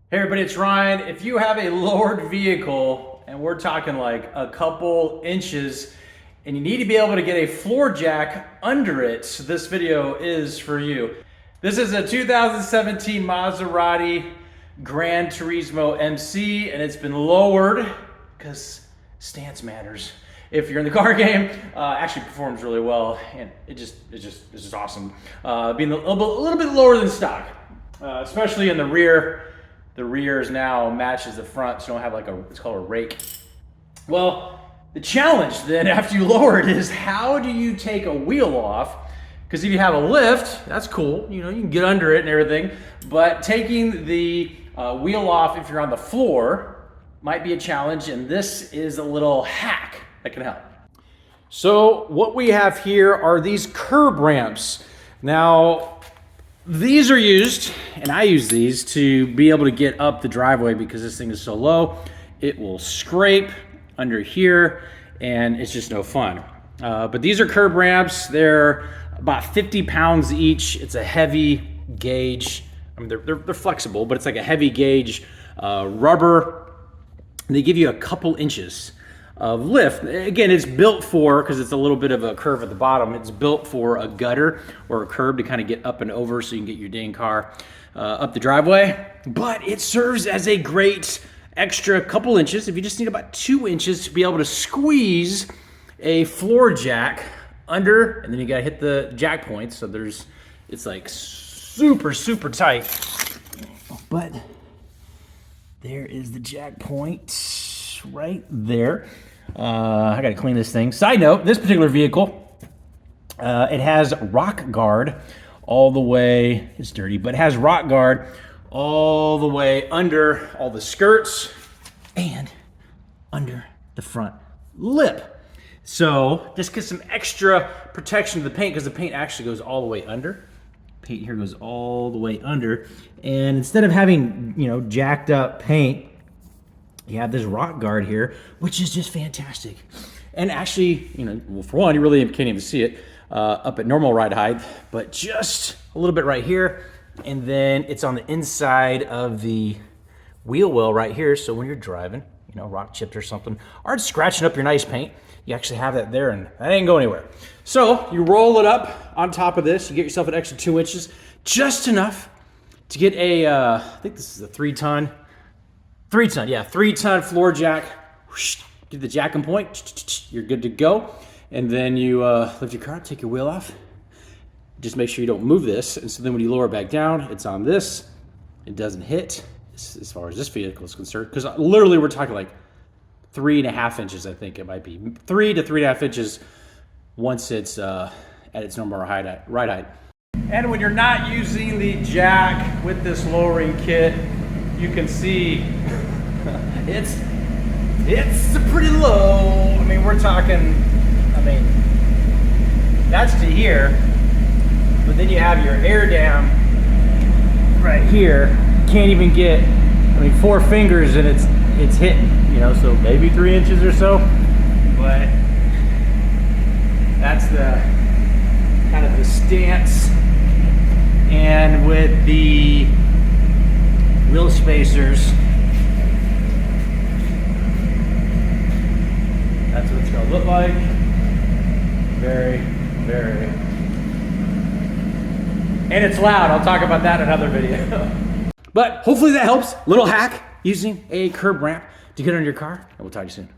Hey everybody, it's Ryan. If you have a lowered vehicle, and we're talking like a couple inches, and you need to be able to get a floor jack under it, so this video is for you. This is a 2017 Maserati Gran Turismo MC, and it's been lowered because stance matters. If you're in the car game, actually performs really well, and it's just awesome. Being a little bit lower than stock, especially in the rear. The rears now matches the front, so you don't have like it's called a rake. Well, the challenge then after you lower it is how do you take a wheel off? Because if you have a lift, that's cool, you know, you can get under it and everything, but taking the wheel off if you're on the floor might be a challenge, and this is a little hack that can help. So what we have here are these curb ramps. Now, these are used, and I use these to be able to get up the driveway because this thing is so low. It will scrape under here, and it's just no fun. But these are curb ramps. They're about 50 pounds each. It's a heavy gauge. I mean, they're flexible, but it's like a heavy gauge rubber. And they give you a couple inches of lift. Again, it's built for, because it's a little bit of a curve at the bottom, it's built for a gutter or a curb to kind of get up and over so you can get your dang car up the driveway. But it serves as a great extra couple inches. If you just need about 2 inches to be able to squeeze a floor jack under, and then you gotta hit the jack points. So it's like super tight. But there is the jack point right there. I gotta clean this thing. Side note, this particular vehicle, it has rock guard all the way, it's dirty, but it has rock guard all the way under all the skirts and under the front lip. So just get some extra protection to the paint, because the paint actually goes all the way under. Paint here goes all the way under. And instead of having, you know, jacked up paint, you have this rock guard here, which is just fantastic. And actually, you know, well, for one, you really can't even see it up at normal ride height, but just a little bit right here. And then it's on the inside of the wheel well right here. So when you're driving, you know, rock chipped or something, or it's scratching up your nice paint, you actually have that there, and that ain't go anywhere. So you roll it up on top of this, you get yourself an extra 2 inches, just enough to get a, I think this is a 3-ton floor jack. Get the jacking point, you're good to go. And then you lift your car, take your wheel off. Just make sure you don't move this. And so then when you lower it back down, it's on this. It doesn't hit as far as this vehicle is concerned. Because literally we're talking like 3.5 inches, I think it might be. 3 to 3.5 inches once it's at its normal ride height. And when you're not using the jack with this lowering kit, you can see it's pretty low. I mean, we're talking, that's to here, but then you have your air dam right here. Can't even get, 4 fingers and it's hitting, you know, so maybe 3 inches or so, but that's the kind of the stance. And with the wheel spacers, that's what it's gonna look like. Very. And it's loud. I'll talk about that in another video. But hopefully that helps. Little hack using a curb ramp to get under your car, and we'll talk to you soon.